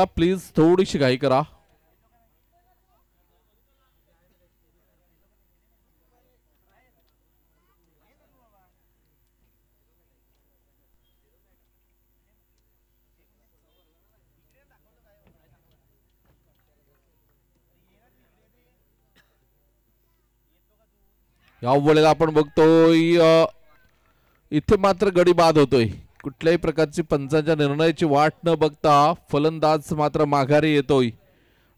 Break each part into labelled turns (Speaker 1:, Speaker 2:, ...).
Speaker 1: Please थोडीशी घाई करा. या वेळेला आपण बघतोय इथे मात्र गडी बाद होतोय. कुठल्याही प्रकारची पंचांच्या निर्णयाची वाट न बघता फलंदाज मात्र माघारी येतोय.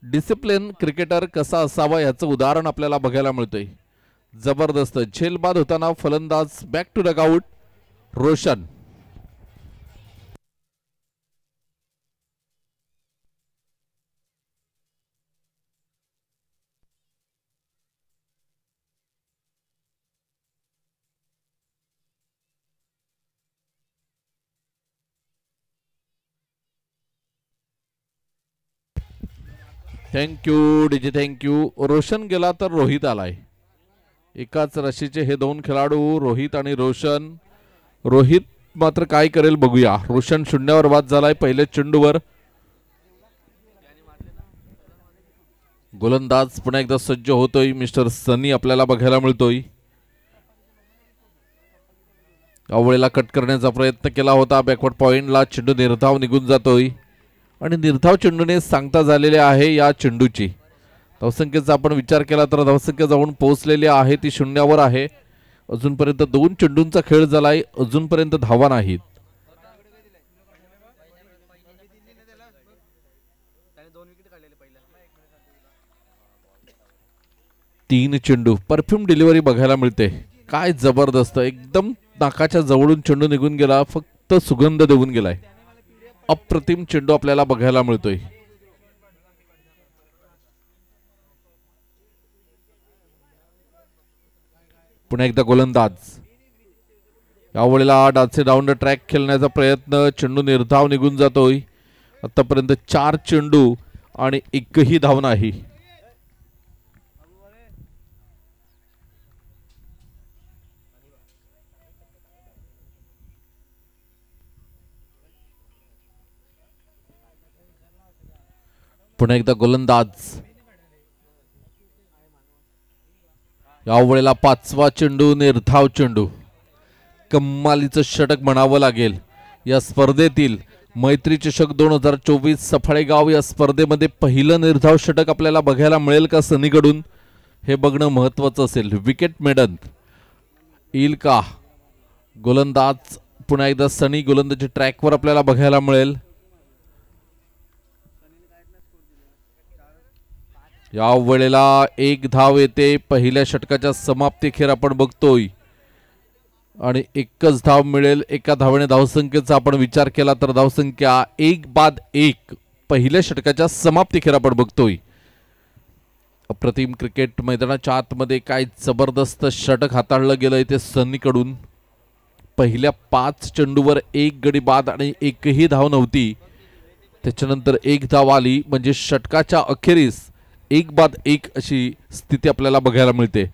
Speaker 1: डिसिप्लिन क्रिकेटर कसा असावा याचं उदाहरण आपल्याला बघायला मिळतंय. जबरदस्त झेल बाद होताना फलंदाज back to dugout. Roshan thank you DJ thank you. Roshan गेला तर रोहित आलाय. एकाच राशीचे हे दोन खेळाडू रोहित आणि रोशन. रोहित मात्र काय करेल बघूया. रोशन शून्यावर बाद झालाय पहिल्या चेंडूवर. गोलंदाज पुन्हा एकदा सज्ज होतोय. मिस्टर सनी आपल्याला बघायला मिळतोय. अवळेला कट करण्याचा प्रयत्न केला होता. बॅकवर्ड पॉइंटला चेंडू निर्धाव निघून जातोय आणि निर्धाव चेंडूने सांगता झालेले आहे या चेंडूची. धावसंख्येचा आपण विचार केला तर धावसंख्या जाऊन पोहोचलेली आहे ती शून्यावर आहे. अजूनपर्यंत दोन चेंडूंचा खेळ झालाय. अजूनपर्यंत धावा नाहीत. तीन चेंडू परफ्यूम डिलिव्हरी बघायला मिळते. काय जबरदस्त एकदम नाकाच्या जवळून चेंडू निघून गेला. फक्त सुगंध देऊन गेलाय. अप्रतिम चेंडू आपल्याला बघायला मिळतोय. पुन्हा एकदा गोलंदाज. यावेळेला डाचे डाऊन द ट्रॅक खेळण्याचा प्रयत्न. चेंडू निर्धाव निघून जातोय. आतापर्यंत 4 चेंडू आणि एकही धाव नाही. पुन्हा एकदा गोलंदाज. यावेळेला 5वा चेंडू निर्धाव चेंडू. कमालीचं षटक म्हणावं लागेल. या स्पर्धेतील मैत्री चषक 2024 सफाळेगाव या स्पर्धेमध्ये पहिलं निर्धाव षटक आपल्याला बघायला मिळेल का सनीकडून हे बघणं महत्त्वाचं असेल. विकेट मेडन येईल का. गोलंदाज पुन्हा एकदा सनी. गोलंदाजी ट्रॅकवर आपल्याला बघायला मिळेल. या वेळेला 1 धाव येते. पहिल्या षटकाच्या समाप्तीखेर आपण बघतोय आणि एकच धाव मिळेल. एका धावेने धावसंख्येचा आपण विचार केला तर धावसंख्या 1 बाद 1 पहिल्या षटकाच्या समाप्तीखेर आपण बघतोय. अप्रतिम क्रिकेट मैदानाच्या आतमध्ये काय जबरदस्त षटक हाताळलं गेलंय ते सनीकडून. पहिल्या 5 चेंडूवर 1 गडी बाद आणि एकही धाव नव्हती. त्याच्यानंतर 1 धाव आली म्हणजे षटकाच्या अखेरीस 1 बाद 1 अशी स्थिती आपल्याला बघायला मिळते.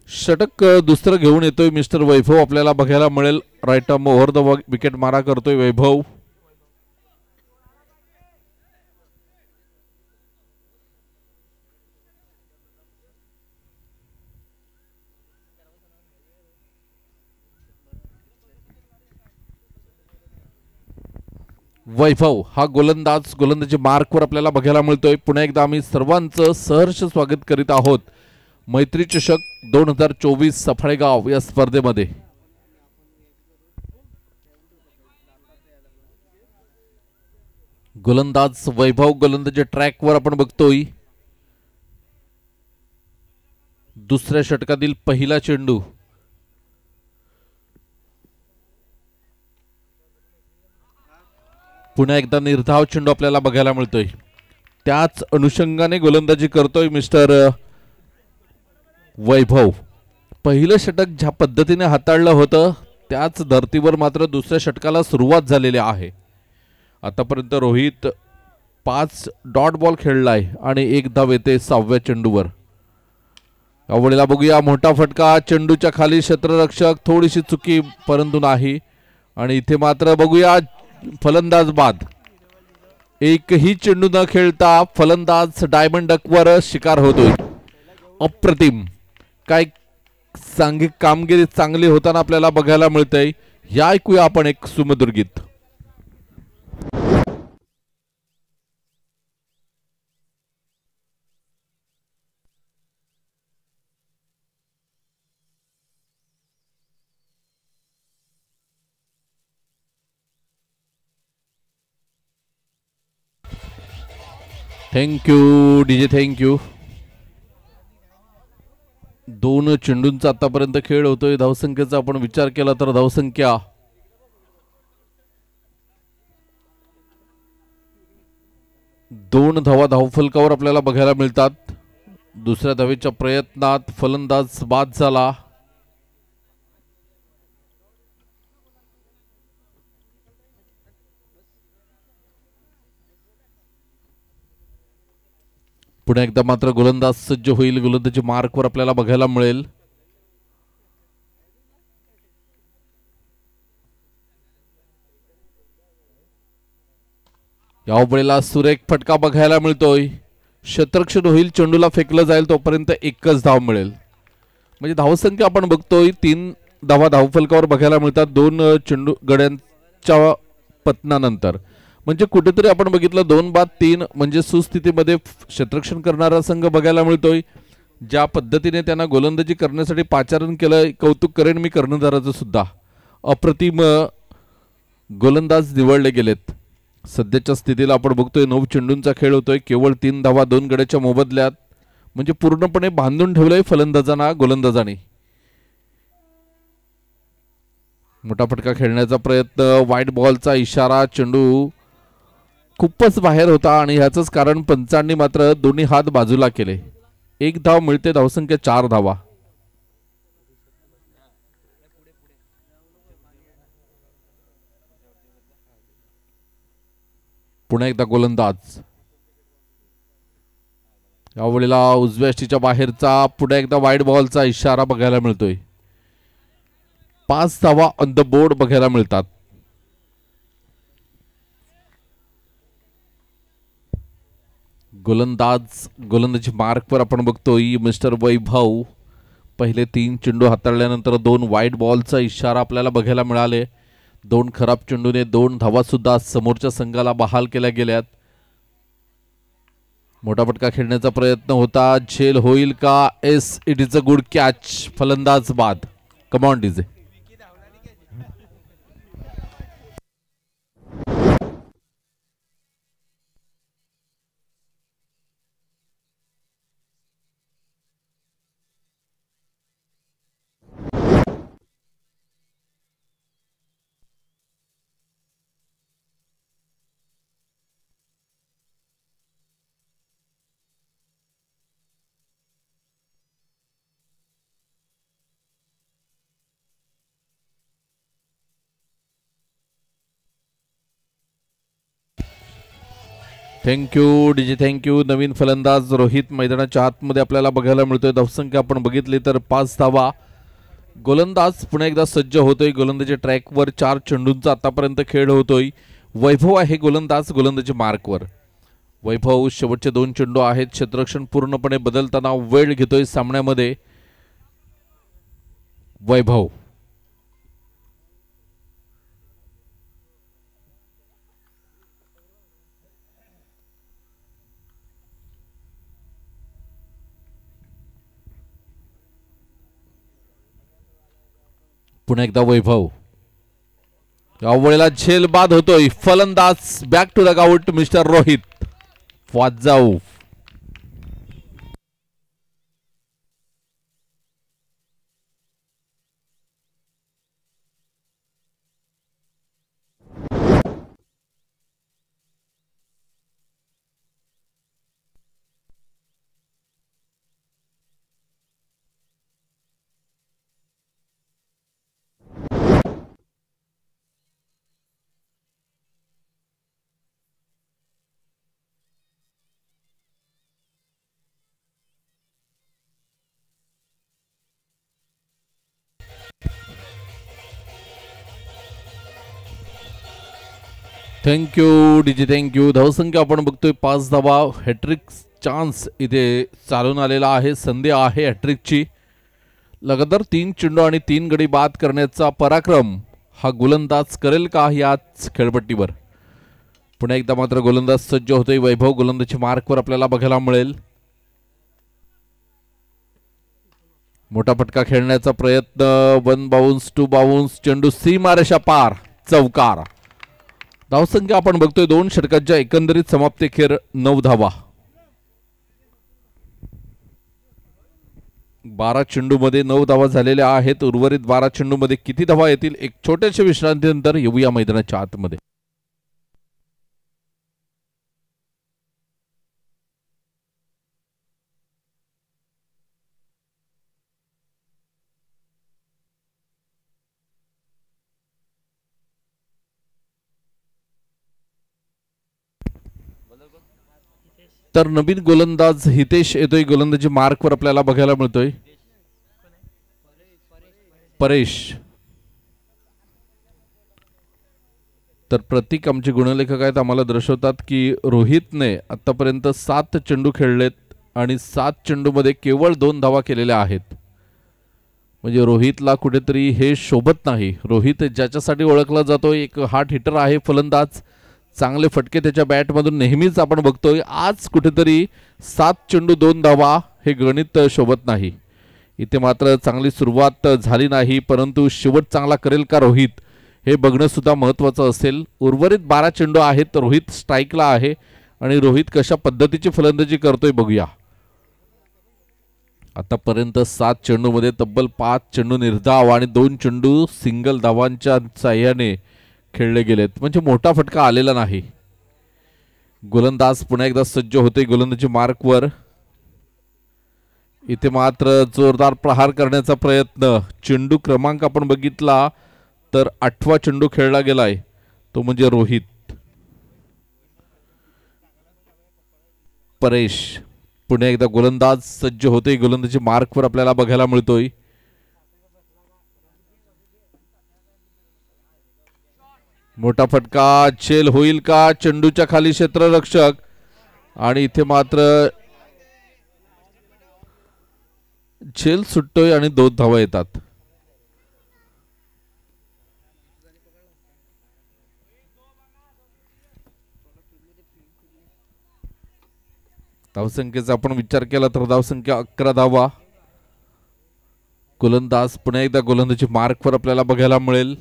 Speaker 1: षटक दुसरं घेऊन येतोय मिस्टर वैभव आपल्याला बघायला मिळेल. Right arm over the wicket मारा करतोय वैभव. वैभव हा गोलंदाज. गोलंदाजी मार्कवर आपल्याला बघायला मिळतोय. पुन्हा एकदा आम्ही सर्वांचं सहर्ष स्वागत करीत आहोत मैत्री चषक 2024 सफाळेगाव या स्पर्धेमध्ये. गोलंदाज वैभव. गोलंदाजी ट्रॅकवर आपण बघतोय. दुसऱ्या षटकातील पहिला चेंडू. पुन्हा एकदा निर्धाव चेंडू आपल्याला बघायला मिळतोय. त्याच अनुषंगाने गोलंदाजी करतोय मिस्टर वैभव. पहिलं षटक ज्या पद्धतीने हाताळलं होतं त्याच धर्तीवर मात्र दुसऱ्या षटकाला सुरुवात झालेली आहे. आतापर्यंत रोहित 5 डॉट बॉल खेळलाय आणि 1 धाव येते 6व्या चेंडूवर. यावेळेला बघूया मोठा फटका, चेंडूच्या खाली क्षेत्ररक्षक, थोडीशी चुकी परंतु नाही. आणि इथे मात्र बघूया फलंदाज बाद. एकही चेंडू न खेळता फलंदाज डायमंड डकवर शिकार होतोय. अप्रतिम, काय कामगिरी चांगली होताना आपल्याला बघायला मिळतंय. या ऐकूया आपण एक सुमधुर गीत. Thank you DJ, thank you. 2 चेंडूंचा आतापर्यंत खेळ होतोय. धावसंख्येचा आपण विचार केला तर धावसंख्या 2 धावा धावफलकावर आपल्याला बघायला मिळतात. दुसऱ्या धावेच्या प्रयत्नात फलंदाज बाद झाला. पुन्हा एकदा मात्र गोलंदाज सज्ज होईल. गोलंदाजी मार्कवर आपल्याला बघायला मिळेल. यावेळेला सुरेख फटका बघायला मिळतोय. क्षेत्ररक्षण होईल, चेंडूला फेकलं जाईल तोपर्यंत 1च धाव मिळेल. म्हणजे धावसंख्या आपण बघतोय 3 धावा धावफलकावर बघायला मिळतात 2 चेंडू गड्यांच्या पतनानंतर. म्हणजे कुठेतरी आपण बघितलं 2-3 म्हणजे सुस्थितीमध्ये क्षेत्ररक्षण करणारा संघ बघायला मिळतोय. ज्या पद्धतीने त्यांना गोलंदाजी करण्यासाठी पाचारण केलं, कौतुक करेन मी कर्णधाराचं सुद्धा. अप्रतिम गोलंदाज निवडले गेलेत. सध्याच्या स्थितीला आपण बघतोय 9 चेंडूंचा खेळ होतोय, केवळ 3 धावा 2 गड्याच्या मोबदल्यात. म्हणजे पूर्णपणे बांधून ठेवलंय फलंदाजांना गोलंदाजांनी. मोठा फटका खेळण्याचा प्रयत्न, वाईट बॉलचा इशारा, चेंडू खूपच बाहेर होता आणि ह्याचंच कारण पंचांनी मात्र दोन्ही हात बाजूला केले. 1 धाव मिळते, धावसंख्या 4 धावा. पुन्हा एकदा गोलंदाज. यावेळेला उजव्या यष्टीच्या बाहेरचा पुन्हा एकदा वाईट बॉलचा इशारा बघायला मिळतोय. 5 धावा ऑन द बोर्ड बघायला मिळतात. गोलंदाजी मार्कवर आपण बघतोय मिस्टर वैभव. पहिले 3 चेंडू हाताळल्यानंतर 2 वाईट बॉलचा इशारा आपल्याला बघायला मिळाले. 2 खराब चेंडूने 2 धावा सुद्धा समोरच्या संघाला बहाल केल्या गेल्यात. मोठा फटका खेळण्याचा प्रयत्न होता, झेल होईल का? Yes, it is a good catch. फलंदाज बाद. Come on DJ. Thank you DJ, thank you. नवीन फलंदाज रोहित मैदानाच्या आतमध्ये आपल्याला बघायला मिळतोय. धावसंख्या आपण बघितली तर 5 धावा. गोलंदाज पुन्हा एकदा सज्ज होतोय. गोलंदाजी ट्रॅकवर 4 चेंडूंचा आतापर्यंत खेळ होतोय. वैभव आहे गोलंदाज गोलंदाजी मार्कवर. वैभव शेवटचे 2 चेंडू आहेत. क्षेत्ररक्षण पूर्णपणे बदलताना वेळ घेतोय सामन्यामध्ये वैभव. पुन्हा एकदा वैभव. यावेळेला झेल बाद होतोय. फलंदाज back to the out mister Rohit वाजाऊ. Thank you DJ, thank you. धावसंख्या आपण बघतोय 5 धावा. हॅट्रिक चान्स इथे चालून आलेला आहे, संधी आहे हॅट्रिकची. लगातार 3 चेंडू आणि 3 गडी बाद करण्याचा पराक्रम हा गोलंदाज करेल का याच खेळपट्टीवर. पुन्हा एकदा मात्र गोलंदाज सज्ज होतोय. वैभव गोलंदाजी मार्कवर आपल्याला बघायला मिळेल. मोठा फटका खेळण्याचा प्रयत्न. 1 बाउन्स 2 बाउन्स, चेंडू सीमारेषा पार, चौकार. धावसंख्या आपण बघतोय 2 षटकांच्या एकंदरीत समाप्तीखेर 9 धावा. 12 चेंडूमध्ये 9 धावा झालेल्या आहेत. उर्वरित 12 चेंडूमध्ये किती धावा येतील एक छोट्याशा विश्रांतीनंतर येऊया मैदानाच्या आतमध्ये. तर नवीन गोलंदाज हितेश येतोय. गोलंदाजी मार्कवर आपल्याला बघायला मिळतोय. परेश. तर प्रतीक आमचे गुणलेखक आहेत, आम्हाला दर्शवतात की रोहितने आतापर्यंत 7 चेंडू खेळलेत आणि 7 चेंडूमध्ये केवळ 2 धावा केलेल्या आहेत. म्हणजे रोहितला कुठेतरी हे शोभत नाही. रोहित ज्याच्यासाठी ओळखला जातो एक हार्ड हिटर आहे, फलंदाज. चांगले फटके त्याच्या बॅटमधून नेहमीच आपण बघतोय. आज कुठेतरी 7 चेंडू 2 धावा हे गणित शोभत नाही. इथे मात्र चांगली सुरुवात झाली नाही, परंतु शेवट चांगला करेल का रोहित हे बघणं सुद्धा महत्त्वाचं असेल. उर्वरित 12 चेंडू आहेत. रोहित स्ट्राईकला आहे आणि रोहित कशा पद्धतीची फलंदाजी करतोय बघूया. आतापर्यंत 7 चेंडूमध्ये तब्बल 5 चेंडू निर्धाव आणि 2 चेंडू सिंगल धावांच्या साह्याने खेळले गेलेत. म्हणजे मोठा फटका आलेला नाही. गोलंदाज पुन्हा एकदा सज्ज होते गोलंदाजी मार्कवर. इथे मात्र जोरदार प्रहार करण्याचा प्रयत्न. चेंडू क्रमांक आपण बघितला तर 8वा चेंडू खेळला गेलाय, तो म्हणजे रोहित. परेश पुन्हा एकदा गोलंदाज सज्ज होते गोलंदाजी मार्कवर आपल्याला बघायला मिळतोय. मोठा फटका, झेल होईल का. चेंडूच्या खाली क्षेत्ररक्षक आणि इथे मात्र झेल सुटतोय आणि 2 धावा येतात. धावसंख्येचा आपण विचार केला तर धावसंख्या 11 धावा. गोलंदाज पुन्हा एकदा गोलंदाजी मार्कवर आपल्याला बघायला मिळेल.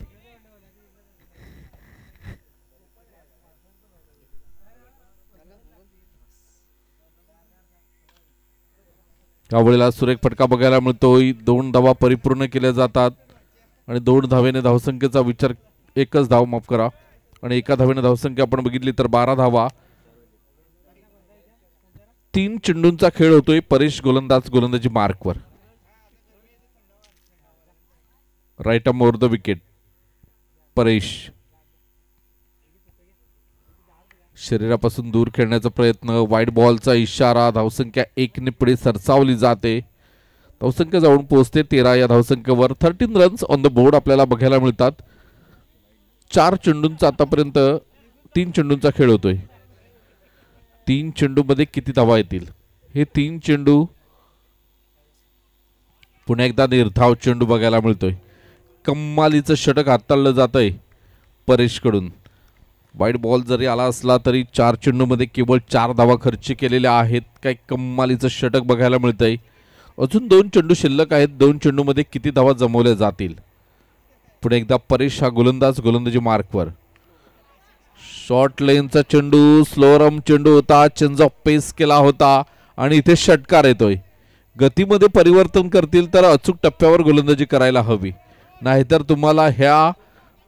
Speaker 1: यावेळेला सुरेख फटका बघायला मिळतोय. 2 धावा परिपूर्ण केल्या जातात आणि 2 धावेने धावसंख्येचा विचार, एकच धाव माफ करा, आणि एका धावेने धावसंख्या आपण बघितली तर 12 धावा. 3 चेंडूंचा खेळ होतोय. परेश गोलंदाज गोलंदाजी मार्कवर. Right arm over the wicket. Paresh शरीरापासून दूर खेळण्याचा प्रयत्न. वाईड बॉलचा इशारा. धावसंख्या 1 ने पुढे सरसावली जाते. धावसंख्या जाऊन पोहोचते 13 या धावसंख्येवर. 13 रन्स ऑन द बोर्ड आपल्याला बघायला मिळतात. 4 चेंडूंचा आतापर्यंत 3 चेंडूंचा खेळ होतोय. 3 चेंडूमध्ये किती धावा येतील हे 3 चेंडू. पुन्हा एकदा निर्धाव चेंडू बघायला मिळतोय. कम्मालीचं षटक हाताळलं जातंय परेशकडून. वाईड बॉल जरी आला असला तरी 4 चेंडूमध्ये केवळ 4 धावा खर्च केलेल्या आहेत. काय कम्मालीचं षटक बघायला मिळतंय. अजून 2 चेंडू शिल्लक आहेत. 2 चेंडूमध्ये किती धावा जमवल्या जातील. पुढे एकदा परेश हा गोलंदाज गोलंदाजी मार्कवर. शॉर्ट लेनचा चेंडू, स्लोअरम चेंडू होता. चेंज ऑफ पेस केला होता आणि इथे षटकार येतोय. गतीमध्ये परिवर्तन करतील तर अचूक टप्प्यावर गोलंदाजी करायला हवी, नाहीतर तुम्हाला ह्या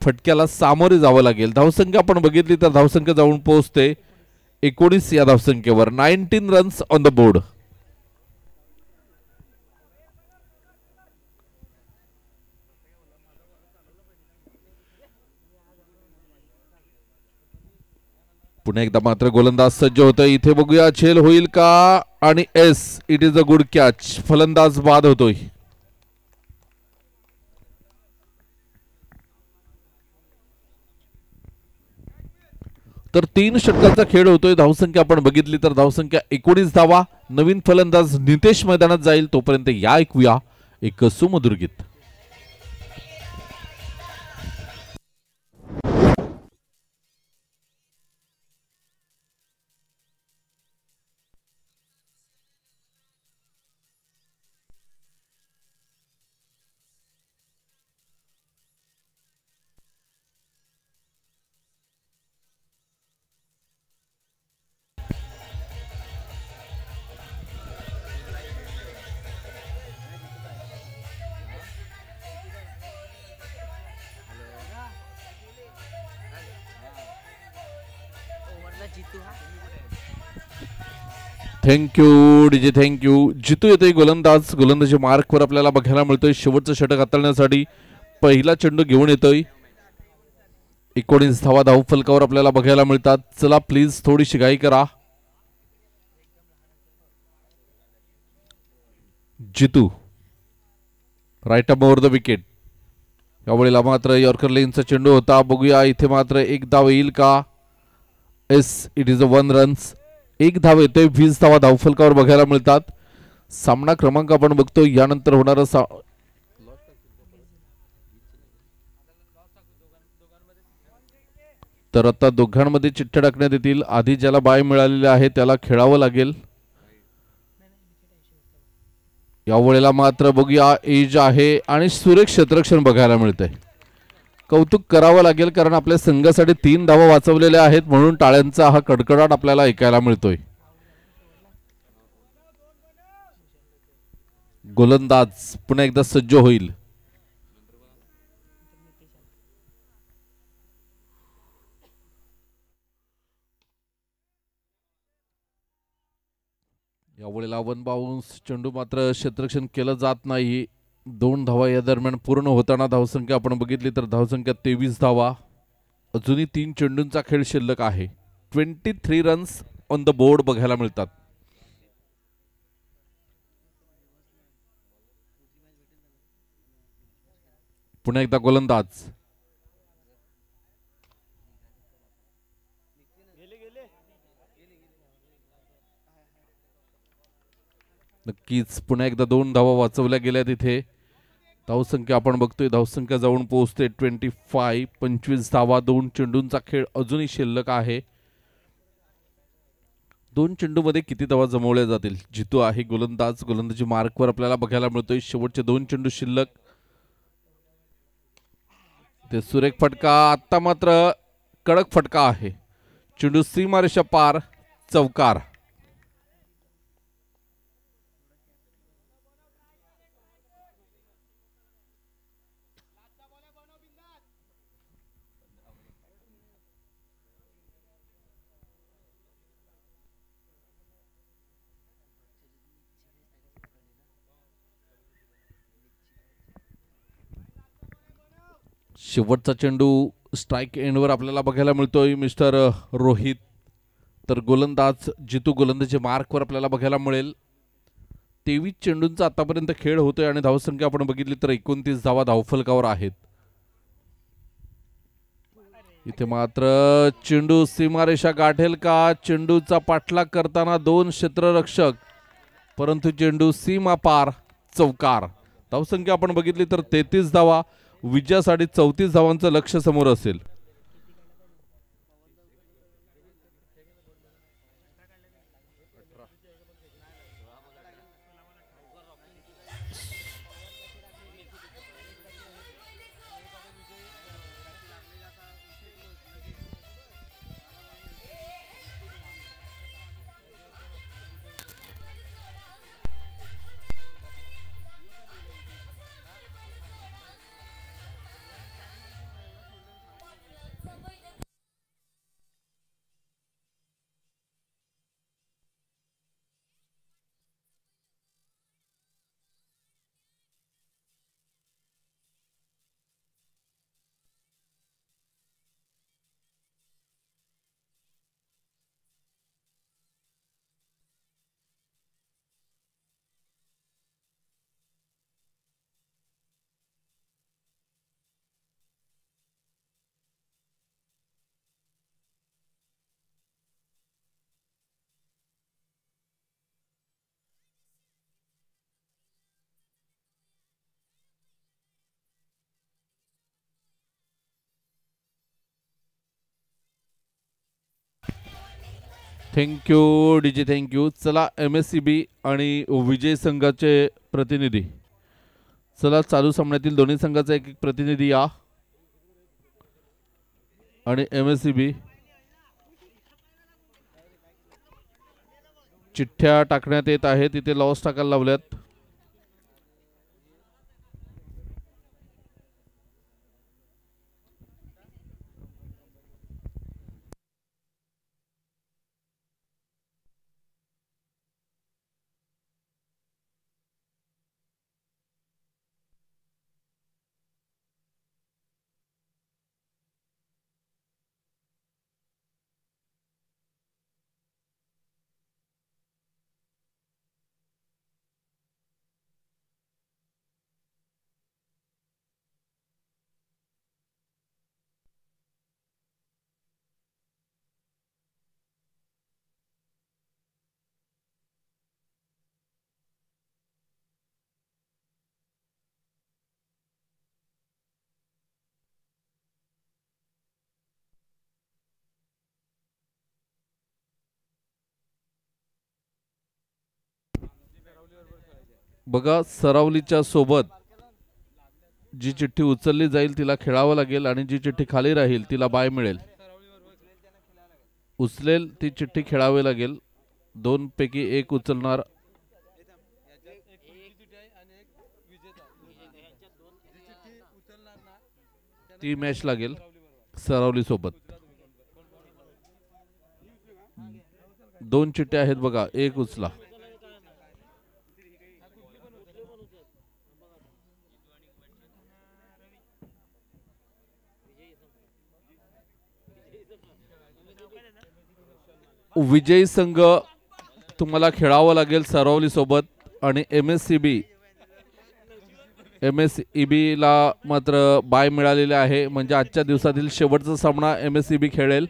Speaker 1: फटक्याला सामोरे जावं लागेल. धावसंख्या आपण बघितली तर धावसंख्या जाऊन पोहोचते 19 या धावसंख्येवर. 19 रन्स ऑन द बोर्ड. पुन्हा एकदा मात्र गोलंदाज सज्ज होतोय. इथे बघूया झेल होईल का, आणि S, it is a good catch. फलंदाज बाद होतोय. तर 3 षटकांचा खेळ होतोय. धावसंख्या आपण बघितली तर धावसंख्या 19 धावा. नवीन फलंदाज नितेश मैदानात जाईल तोपर्यंत या ऐकूया एक सुमधुर गीत. Thank you DJ, thank you. जितू येतोय गोलंदाज. गोलंदाजी मार्कवर आपल्याला बघायला मिळतोय. शेवटचं षटक हाताळण्यासाठी पहिला चेंडू घेऊन येतोय. 19 धावा धावफलकावर आपल्याला बघायला मिळतात. चला प्लीज थोडीशी घाई करा. Jitu right up over the wicket. यावेळेला मात्र यॉर्कर लेनचा चेंडू होता. बघूया इथे मात्र एक धाव येईल का. Yes, it is a 1 runs. एक धाव येतोय. 20 धावा धावफलकावर बघायला मिळतात. सामना क्रमांक आपण बघतो. यानंतर होणारा तर आता दोघांमध्ये चिठ्ठ्या टाकण्यात येतील. आधी ज्याला बाय मिळालेले आहे त्याला खेळावं लागेल. यावेळेला मात्र बघूया एज आहे आणि सुरेख क्षेत्ररक्षण बघायला मिळतंय. कौतुक करावं लागेल कारण आपल्या संघासाठी 3 धावा वाचवलेल्या आहेत म्हणून टाळ्यांचा हा कडकडाट आपल्याला ऐकायला मिळतोय. गोलंदाज पुन्हा एकदा सज्ज होईल. यावेळेला 1 बाउन्स. चेंडू मात्र क्षेत्ररक्षण केलं जात नाही. 2 धावा या दरम्यान पूर्ण होताना धावसंख्या आपण बघितली तर धावसंख्या 23 धावा. अजूनही 3 चेंडूंचा खेळ शिल्लक आहे. 23 रन्स ऑन द बोर्ड बघायला मिळतात. पुन्हा एकदा गोलंदाज. नक्कीच पुन्हा एकदा 2 धावा वाचवल्या गेल्या तिथे. धावसंख्या आपण बघतोय धावसंख्या जाऊन पोहोचते 25. 25 धावा. 2 चेंडूंचा खेळ अजूनही शिल्लक आहे. 2 चेंडूमध्ये किती धावा जमवल्या जातील. जितू आहे गोलंदाज. गोलंदाजी मार्कवर आपल्याला बघायला मिळतोय. शेवटचे 2 चेंडू शिल्लक. ते सुरेख फटका. आता मात्र कडक फटका आहे. चेंडू सीमारेषा पार. चौकार. शेवटचा चेंडू स्ट्राइक एंडवर आपल्याला बघायला मिळतोय मिस्टर रोहित. तर गोलंदाज जितू गोलंदाजी मार्कवर आपल्याला बघायला मिळेल. 23 चेंडूंचा आतापर्यंत खेळ होतोय आणि धावसंख्या आपण बघितली तर 29 धावा धावफलकावर आहेत. इथे मात्र चेंडू सीमारेषा गाठेल का. चेंडूचा पाठलाग करताना 2 क्षेत्ररक्षक परंतु चेंडू सीमा पार. चौकार. धावसंख्या आपण बघितली तर 33 धावा. विजयासाठी 34 धावांचं लक्ष्य समोर असेल. Thank you DJ, thank you. चला MSCB आणि विजय संघाचे प्रतिनिधी, चला चालू सामन्यातील दोन्ही संघाचा एक एक प्रतिनिधी या. आणि MSCB चिठ्ठ्या टाकण्यात येत आहेत, तिथे लॉस टाकायला लावल्यात. बघा, सरावलीच्या सोबत जी चिठ्ठी उचलली जाईल तिला खेळावं लागेल आणि जी चिठ्ठी खाली राहील तिला बाय मिळेल. उचलेल ती चिठ्ठी खेळावी लागेल. दोन पैकी एक उचलणार ती मॅच लागेल सरावली सोबत. दोन चिठ्ठ्या आहेत बघा, एक उचला. विजयी संघ तुम्हाला खेळावं लागेल सरावली सोबत. आणि MSEB ला मात्र बाय मिळालेले आहे, म्हणजे आजच्या दिवसातील शेवटचा सामना MSEB खेळेल.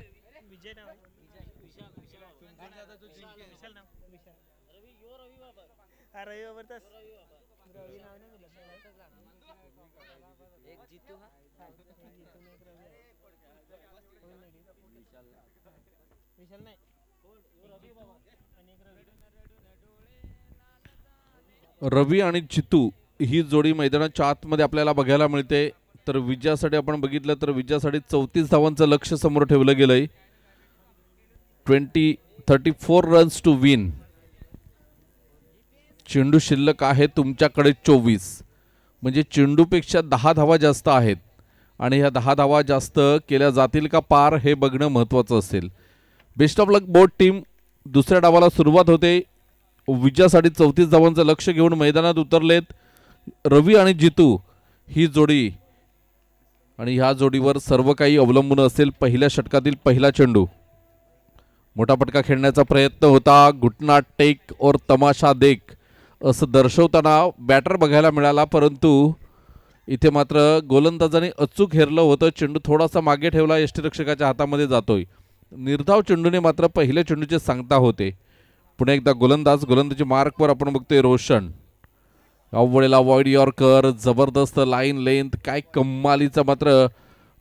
Speaker 1: रवी आणि चितू ही जोडी मैदानाच्या आतमध्ये आपल्याला बघायला मिळते. तर विजयासाठी आपण बघितलं तर विजयासाठी 34 धावांचं लक्ष समोर ठेवलं गेलंय. 34 रन्स टू विन. चेंडू शिल्लक आहे तुमच्याकडे 24, म्हणजे चेंडूपेक्षा 10 धावा जास्त आहेत. आणि ह्या 10 धावा जास्त केल्या जातील का पार हे बघणं महत्त्वाचं असेल. Best of luck both team. दुसऱ्या डावाला सुरुवात होते. विजयासाठी 34 धावांचं लक्ष घेऊन मैदानात उतरलेत रवी आणि जितू ही जोडी. आणि ह्या जोडीवर सर्व काही अवलंबून असेल. पहिल्या षटकातील पहिला चेंडू, मोठा पटका खेळण्याचा प्रयत्न होता. घुटना टेक और तमाशा देख असं दर्शवताना बॅटर बघायला मिळाला, परंतु इथे मात्र गोलंदाजाने अचूक हेरलं होतं. चेंडू थोडासा मागे ठेवला, यष्टीरक्षकाच्या हातामध्ये जातोय. निर्धाव चेंडूने मात्र पहिल्या चेंडूचे सांगता होते. पुन्हा एकदा गोलंदाजी मार्कवर आपण बघतोय रोशन. अववेळेला वॉइड यॉर्कर, जबरदस्त लाईन लेंथ, काय कमालीचं मात्र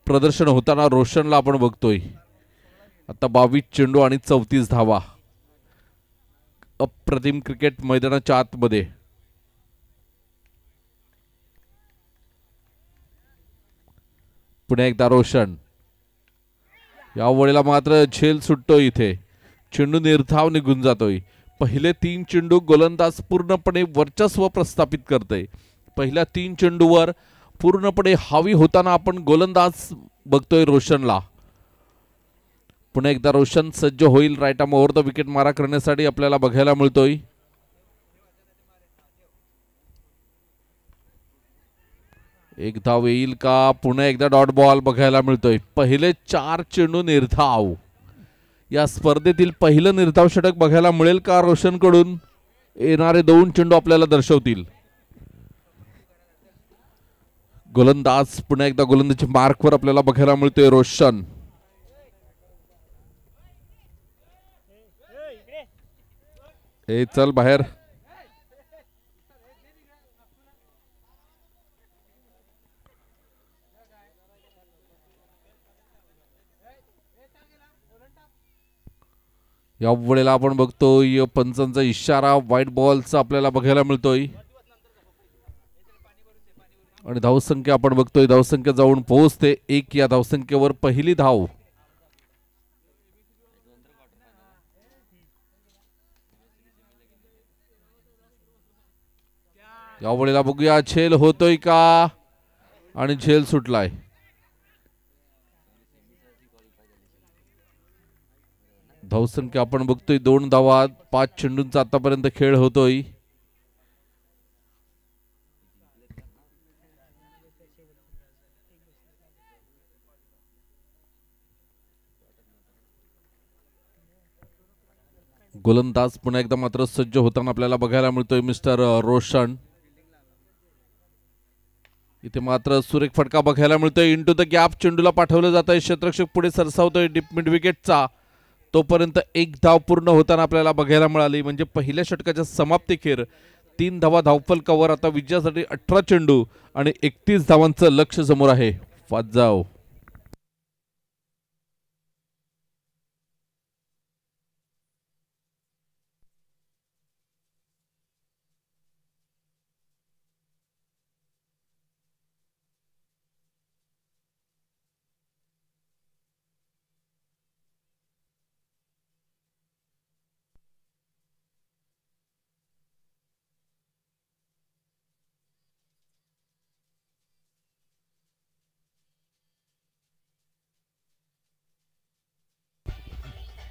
Speaker 1: प्रदर्शन होताना रोशनला आपण बघतोय. आता 22 चेंडू आणि 34 धावा. अप्रतिम क्रिकेट मैदानाच्या आतमध्ये. पुन्हा एकदा रोशन. यावेळेला मात्र झेल सुटतोय इथे. चेंडू निर्धाव निघून जातोय. पहिले 3 चेंडू गोलंदाज पूर्णपणे वर्चस्व प्रस्थापित करतोय. पहिल्या 3 चेंडूवर पूर्णपणे हावी होताना आपण गोलंदाज बघतोय रोशनला. पुन्हा एकदा रोशन सज्ज होईल right arm over the wicket मारा करण्यासाठी आपल्याला बघायला मिळतोय. एक धाव येईल का? पुन्हा एकदा डॉट बॉल बघायला मिळतोय. पहिले 4 चेंडू निर्धाव. या स्पर्धेतील पहिलं निर्धाव षटक बघायला मिळेल का रोशन कडून? येणारे 2 चेंडू आपल्याला दर्शवतील. गोलंदाज पुन्हा एकदा गोलंदाजी मार्कवर आपल्याला बघायला मिळतोय रोशन. ए चल बाहेर. या वेळेला आपण बघतोय पंचांचा इशारा व्हाईट बॉलचा आपल्याला बघायला मिळतोय आणि धावसंख्या आपण बघतोय धावसंख्या जाऊन पोहोचते 1 या धावसंख्येवर पहिली धाव. या वेळेला बघूया झेल होतोय का आणि झेल सुटलाय. धावसंख्या आपण बघतोय 2 धावा 5 चेंडूंचा आतापर्यंत खेळ होतोय. गोलंदाज पुन्हा एकदा मात्र सज्ज होताना आपल्याला बघायला मिळतोय मिस्टर रोशन. इथे मात्र सुरेख फटका बघायला मिळतोय. इंटू द गॅप चेंडूला पाठवलं जात आहे. क्षेत्ररक्षक पुढे सरसावतोय डीप मिड विकेटचा. तोपर्यंत 1 धाव पूर्ण होताना आपल्याला बघायला मिळाली. म्हणजे पहिल्या षटकाच्या समाप्तीखेर 3 धावा धावफलकावर. आता विजयासाठी 18 चेंडू आणि 31 धावांचं लक्ष समोर आहे. 5 धाव.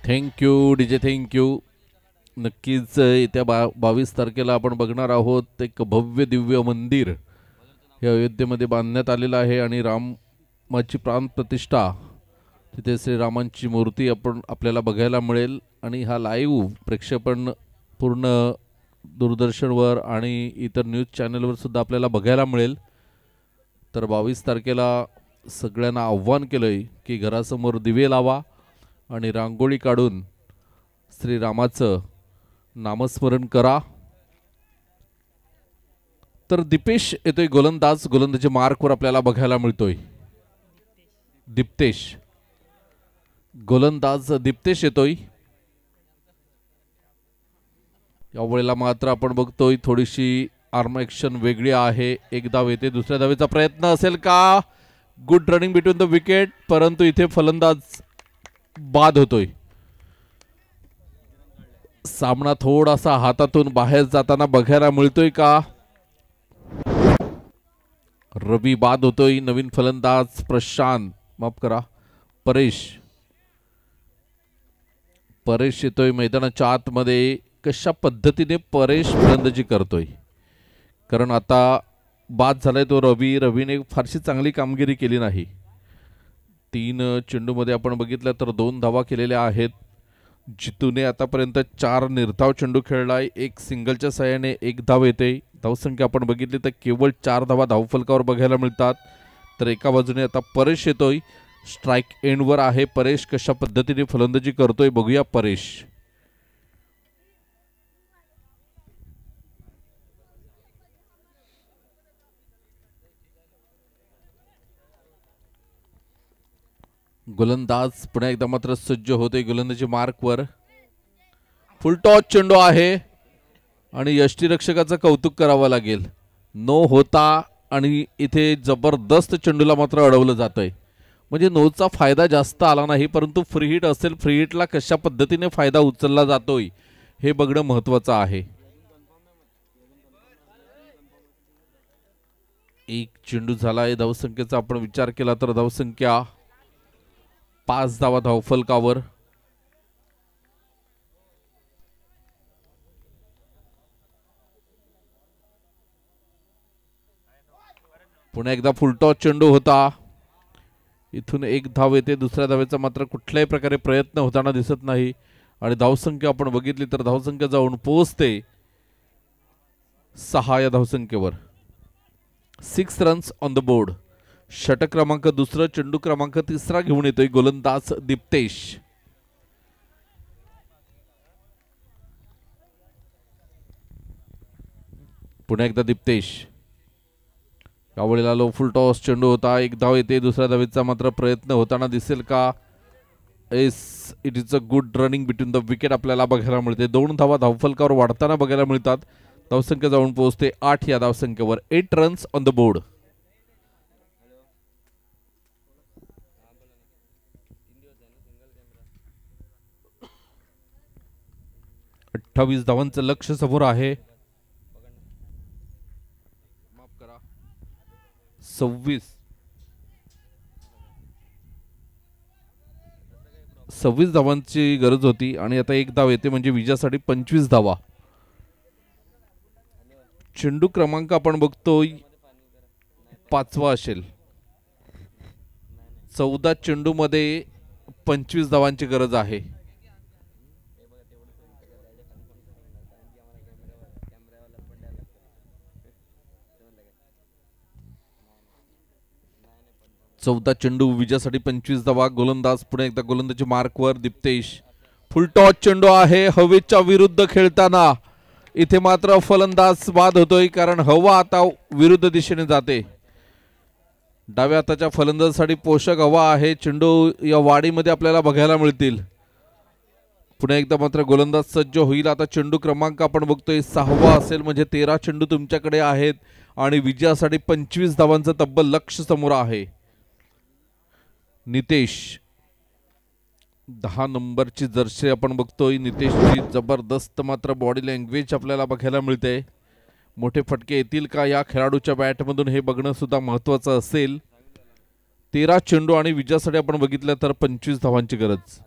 Speaker 1: Thank you DJ thank you. नक्कीच येत्या 22 तारखेला आपण बघणार आहोत एक भव्य दिव्य मंदिर हे अयोध्येमध्ये बांधण्यात आलेलं आहे आणि रामाची प्राण प्रतिष्ठा तिथे श्रीरामांची मूर्ती आपल्याला बघायला मिळेल. आणि हा लाईव्ह प्रक्षेपण पूर्ण दूरदर्शनवर आणि इतर न्यूज चॅनलवर सुद्धा आपल्याला बघायला मिळेल. तर 22 तारखेला सगळ्यांना आव्हान केलंय की घरासमोर दिवे लावा आणि रांगोळी काढून श्रीरामाचं नामस्मरण करा. तर दीपेश येतोय गोलंदाज. गोलंदाजी मार्कवर आपल्याला बघायला मिळतोय दीप्तेश. गोलंदाज दीप्तेश येतोय. या वेळेला मात्र आपण बघतोय थोडीशी आर्म ॲक्शन वेगळी आहे. 1 धाव येते. दुसऱ्या धावेचा प्रयत्न असेल का. Good running between the wicket. परंतु इथे फलंदाज बाद होतोय. सामना थोडासा हातातून बाहेर जाताना बघायला मिळतोय का. रवी बाद होतोय. नवीन फलंदाज प्रशांत माफ करा परेश येतोय मैदानाच्या आतमध्ये. कशा पद्धतीने परेश फलंदाजी करतोय कारण आता बाद झालाय तो रवीने फारशी चांगली कामगिरी केली नाही. 3 चेंडूमध्ये आपण बघितलं तर 2 धावा केलेल्या आहेत. जितूने आतापर्यंत 4 निर्धाव चेंडू खेळलाय. 1 सिंगलच्या सहाय्याने 1 धाव येते. धावसंख्या आपण बघितली तर केवळ 4 धावा धावफलकावर बघायला मिळतात. तर एका बाजूने आता परेश येतोय. स्ट्राइक एंडवर आहे परेश. कशा पद्धतीने फलंदाजी करतोय बघूया परेश. गोलंदाज पुन्हा एकदा मात्र सज्ज होते गोलंदाजी मार्कवर. फुल टॉस चेंडू आहे आणि यष्टीरक्षकाचं कौतुक करावं लागेल. नो होता आणि इथे जबरदस्त चेंडूला मात्र अडवलं जातंय. म्हणजे नोचा फायदा जास्त आला नाही परंतु फ्री हिट असेल. फ्री हिटला कशा पद्धतीने फायदा उचलला जातोय हे बघणं महत्वाचं आहे. 1 चेंडू झालाय. धावसंख्येचा आपण विचार केला तर धावसंख्या 5 धावा धावफलकावर. पुन्हा एकदा फुलटॉस चेंडू होता. इथून 1 धाव येते. दुसऱ्या धावेचा मात्र कुठल्याही प्रकारे प्रयत्न होताना दिसत नाही आणि धावसंख्या आपण बघितली तर धावसंख्या जाऊन पोहोचते 6 या धावसंख्येवर. 6 रन्स ऑन द बोर्ड. षटक क्रमांक 2, चेंडू क्रमांक 3 घेऊन येतोय गोलंदाज दीप्तेश. पुन्हा एकदा दीप्तेश. यावेळेला लो फुल टॉस चेंडू होता. 1 धाव येते. दुसऱ्या धावेचा मात्र प्रयत्न होताना दिसेल का. Yes it is a good running between the wicket आपल्याला बघायला मिळते. 2 धावा धावफलकावर वाढताना बघायला मिळतात. धावसंख्या जाऊन पोहोचते 8 या धावसंख्येवर. 8 रन्स ऑन द बोर्ड. 28 धावांचं लक्ष समोर आहे. 26 धावांची गरज होती आणि आता 1 धाव येते म्हणजे विजयासाठी 25 धावा. चेंडू क्रमांक आपण बघतोय 5वा असेल. 14 चेंडू मध्ये 25 धावांची गरज आहे. चौदा चेंडू विजयासाठी 25 धावा. गोलंदाज पुन्हा एकदा गोलंदाजी मार्कवर. दिप्तेश फुल टॉस चेंडू आहे हवेच्या विरुद्ध खेळताना. इथे मात्र फलंदाज बाद होतोय कारण हवा आता विरुद्ध दिशेने जाते. डाव्या हाताच्या फलंदाजासाठी पोषक हवा आहे. चेंडू या वाडीमध्ये आपल्याला बघायला मिळतील. पुन्हा एकदा मात्र गोलंदाज सज्ज होईल. आता चेंडू क्रमांक आपण बघतोय 6वा असेल म्हणजे 13 चेंडू तुमच्याकडे आहेत आणि विजयासाठी 25 धावांचं तब्बल लक्ष समोर आहे. नितेश 10 नंबरची जर्सी आपण बघतोय. नितेशची जबरदस्त मात्र बॉडी लँग्वेज आपल्याला बघायला मिळते. मोठे फटके येतील का या खेळाडूच्या बॅटमधून हे बघणं सुद्धा महत्त्वाचं असेल. 13 चेंडू आणि विजयासाठी आपण बघितलं तर 25 धावांची गरज.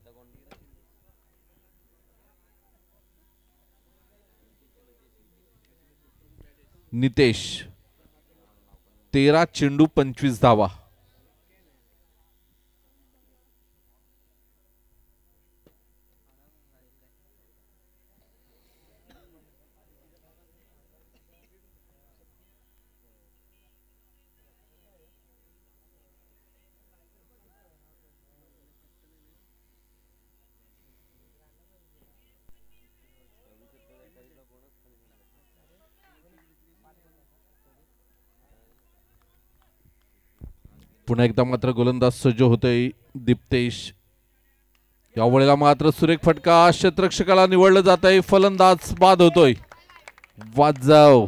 Speaker 1: नितेश 13 चेंडू 25 धावा. पुन्हा एकदा मात्र गोलंदाज सज्ज होतोय दिप्तेश. यावेळेला मात्र सुरेख फटका क्षेत्ररक्षकाला निवडलं जात आहे. फलंदाज बाद होतोय. वाजव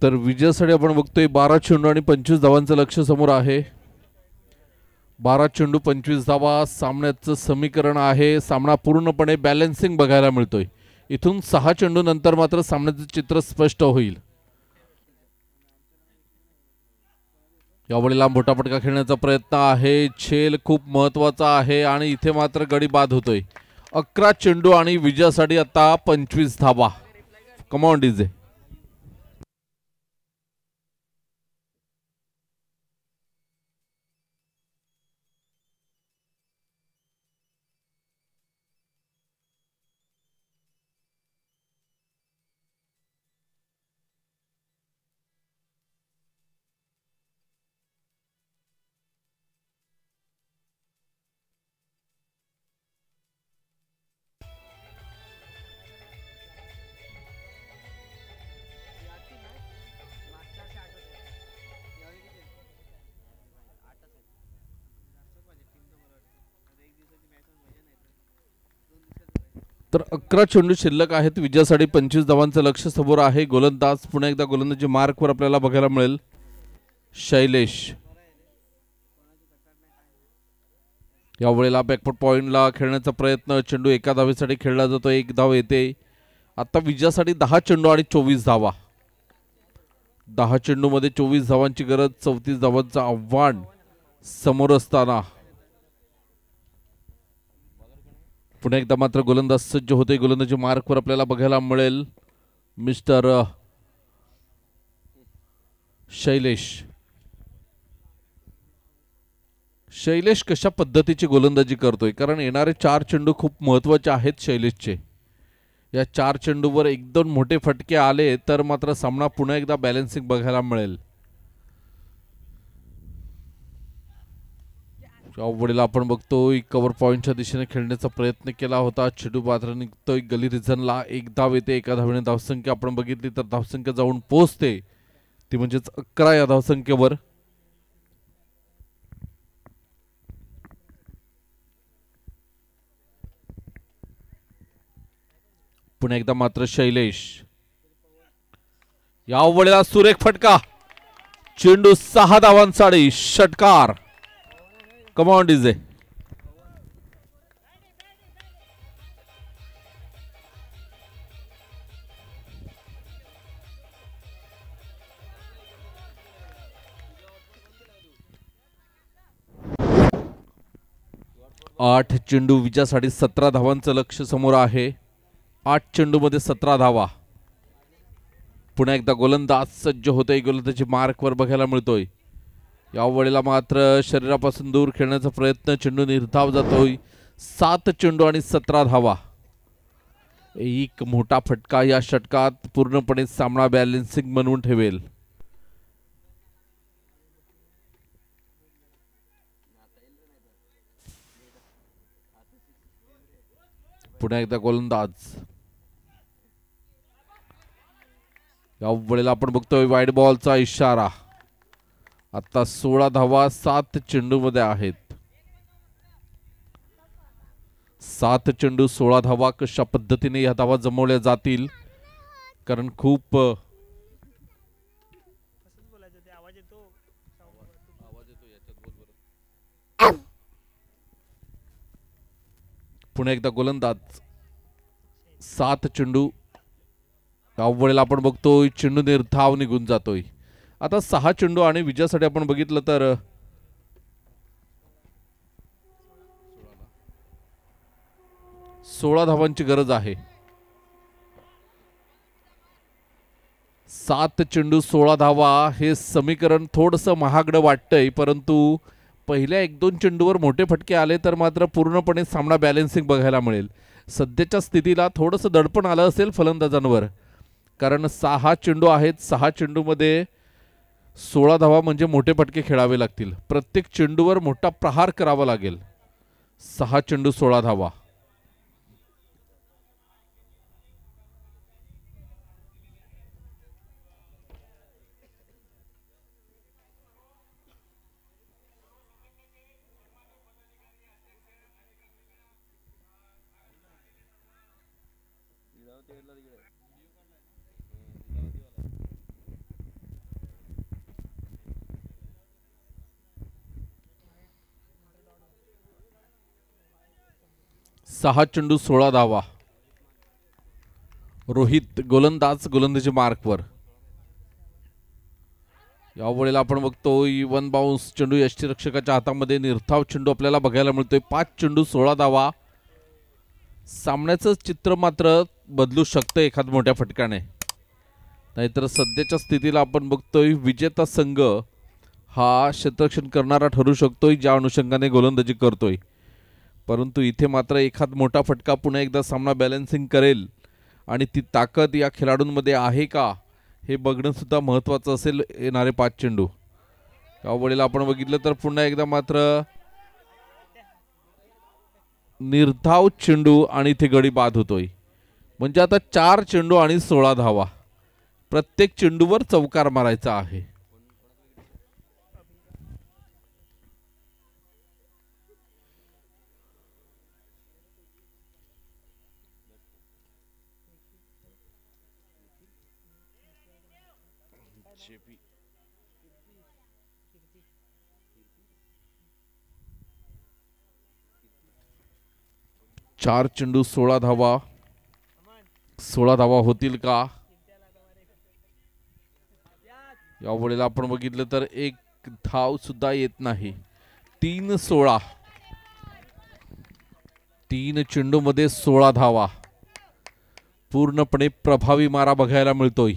Speaker 1: तर विजयासाठी आपण बघतोय 12 चेंडू आणि 25 धावांचं लक्ष समोर आहे. 12 चेंडू 25 धावा सामन्याचं समीकरण आहे. सामना पूर्णपणे बॅलन्सिंग बघायला मिळतोय. इथून 6 चेंडू नंतर मात्र सामन्याचं चित्र स्पष्ट होईल. यावेळेला मोठा फटका खेळण्याचा प्रयत्न आहे. झेल खूप महत्वाचा आहे आणि इथे मात्र गडी बाद होतोय. 11 चेंडू आणि विजयासाठी आता 25 धावा. Come on DJ. तर 11 चेंडू शिल्लक आहेत. विजयासाठी 25 धावांचं लक्ष समोर आहे. गोलंदाज पुन्हा एकदा गोलंदाजी मार्कवर आपल्याला बघायला मिळेल शैलेश. यावेळेला बॅकफुट पॉइंटला खेळण्याचा प्रयत्न. चेंडू एका धावेसाठी खेळला जातो. 1 धाव येते. आता विजयासाठी 10 चेंडू आणि 24 धावा. 10 चेंडूमध्ये 24 धावांची गरज. 34 धावांचं आव्हान समोर असताना पुन्हा एकदा मात्र गोलंदाज सज्ज होते. गोलंदाजी मार्कवर आपल्याला बघायला मिळेल मिस्टर शैलेश. शैलेश कशा पद्धतीची गोलंदाजी करतोय, कारण येणारे 4 चेंडू खूप महत्त्वाचे आहेत शैलेशचे. या 4 चेंडूवर 1-2 मोठे फटके आले तर मात्र सामना पुन्हा एकदा बॅलन्सिंग बघायला मिळेल. यावेळेला आपण बघतोय कव्हर पॉइंटच्या दिशेने खेळण्याचा प्रयत्न केला होता. चेंडू मात्र निघतोय गली रिझनला. 1 धाव येते. एका धावेने धावसंख्या आपण बघितली तर धावसंख्या जाऊन पोहोचते ती म्हणजेच 11 या धावसंख्येवर. पुन्हा एकदा मात्र शैलेश. यावेळेला सुरेख फटका. चेंडू 6 धावांसाठी षटकार. कम ऑन डीजे. आठ चेंडू विजयासाठी 17 धावांचं लक्ष समोर आहे. 8 चेंडूमध्ये 17 धावा. पुन्हा एकदा गोलंदाज सज्ज होतोय. गोलंदाजी मार्कवर बघायला मिळतोय. यावेळेला मात्र शरीरापासून दूर खेळण्याचा प्रयत्न. चेंडू निर्धाव जातोय. 7 चेंडू आणि 17 धावा. एक मोठा फटका या षटकात पूर्णपणे सामना बॅलन्सिंग बनवून ठेवेल. पुन्हा एकदा गोलंदाज. यावेळेला आपण बघतोय वाईड बॉलचा इशारा. आता 16 धावा 7 चेंडू मध्ये आहेत. 7 चेंडू 16 धावा. कशा पद्धतीने या धावा जमवल्या जातील, कारण खूप पुन्हा एकदा गोलंदाज. 7 चेंडू. यावेळेला आपण बघतोय चेंडू निर्धाव निघून जातोय. आता 6 चेंडू आणि विजयासाठी आपण बघितलं तर 16 धावांची गरज आहे. 7 चेंडू 16 धावा हे समीकरण थोडंसं महागडं वाटतंय, परंतु पहिल्या 1-2 चेंडूवर मोठे फटके आले तर मात्र पूर्णपणे सामना बॅलन्सिंग बघायला मिळेल. सध्याच्या स्थितीला थोडंसं दडपण आलं असेल फलंदाजांवर, कारण 6 चेंडू आहेत. 6 चेंडूमध्ये 16 धावा म्हणजे मोठे फटके खेळावे लागतील. प्रत्येक चेंडूवर मोठा प्रहार करावा लागेल. 6 चेंडू 16 धावा. सहा चेंडू 16 धावा. रोहित गोलंदाज गोलंदाजी मार्कवर. यावेळेला आपण बघतोय वन बाउन्स चेंडू यष्टीरक्षकाच्या हातामध्ये. निर्धाव चेंडू आपल्याला बघायला मिळतोय. 5 चेंडू 16 धावा. सामन्याचं चित्र मात्र बदलू शकतं एखाद मोठ्या फटक्याने, नाहीतर सध्याच्या स्थितीला आपण बघतोय विजेता संघ हा क्षेत्ररक्षण करणारा ठरू शकतोय ज्या अनुषंगाने गोलंदाजी करतोय. परंतु इथे मात्र एखाद मोठा फटका पुन्हा एकदा सामना बॅलन्सिंग करेल आणि ती ताकद या खेळाडूंमध्ये आहे का हे बघणं सुद्धा महत्त्वाचं असेल. येणारे 5 चेंडू. यावेळेला आपण बघितलं तर पुन्हा एकदा मात्र निर्धाव चेंडू आणि इथे गडी बाद होतोय. म्हणजे आता 4 चेंडू आणि 16 धावा. प्रत्येक चेंडूवर चौकार मारायचा आहे. चार चेंडू 16 धावा. 16 धावा होतील का? या वेळेला आपण बघितलं तर एक धाव सुद्धा येत नाही. 3-16. 3 चेंडू मध्ये 16 धावा. पूर्णपणे प्रभावी मारा बघायला मिळतोय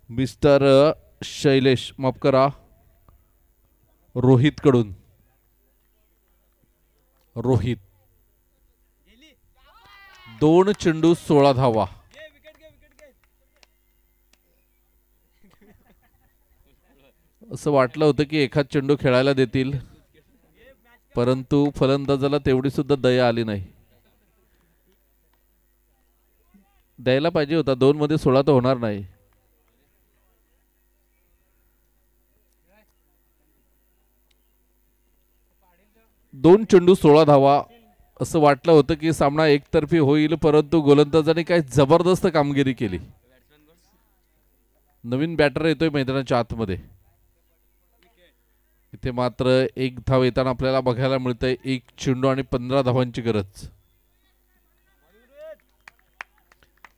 Speaker 1: मिस्टर शैलेश, माफ करा, रोहित कडून. रोहित 2 चेंडू 16 धावा. असं वाटलं होतं की एखाद चेंडू खेळायला देतील, परंतु फलंदाजाला तेवढी सुद्धा दया आली नाही. द्यायला पाहिजे होता. 2 मध्ये 16 तर होणार नाही. दोन चेंडू 16 धावा. असं वाटलं होतं की सामना एकतर्फी होईल, परंतु गोलंदाजाने काय जबरदस्त कामगिरी केली. नवीन बॅटर येतोय मैदानाच्या आतमध्ये. इथे मात्र एक धाव येताना आपल्याला बघायला मिळतंय. 1 चेंडू आणि 15 धावांची गरज.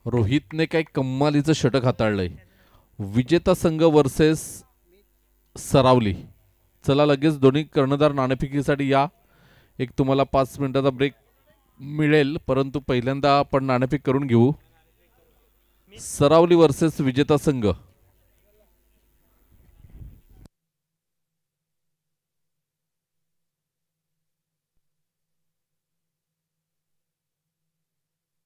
Speaker 1: रोहितने काही कमालीचं षटक हाताळलंय. विजेता संघ वर्सेस सरावली. चला लगेच दोन्ही कर्णधार नाणेफेकीसाठी या. एक तुम्हाला 5 मिनिटाचा ब्रेक मिळेल, परंतु पहिल्यांदा आपण नाणेफेक करून घेऊ. सरावली वर्सेस विजेता संघ.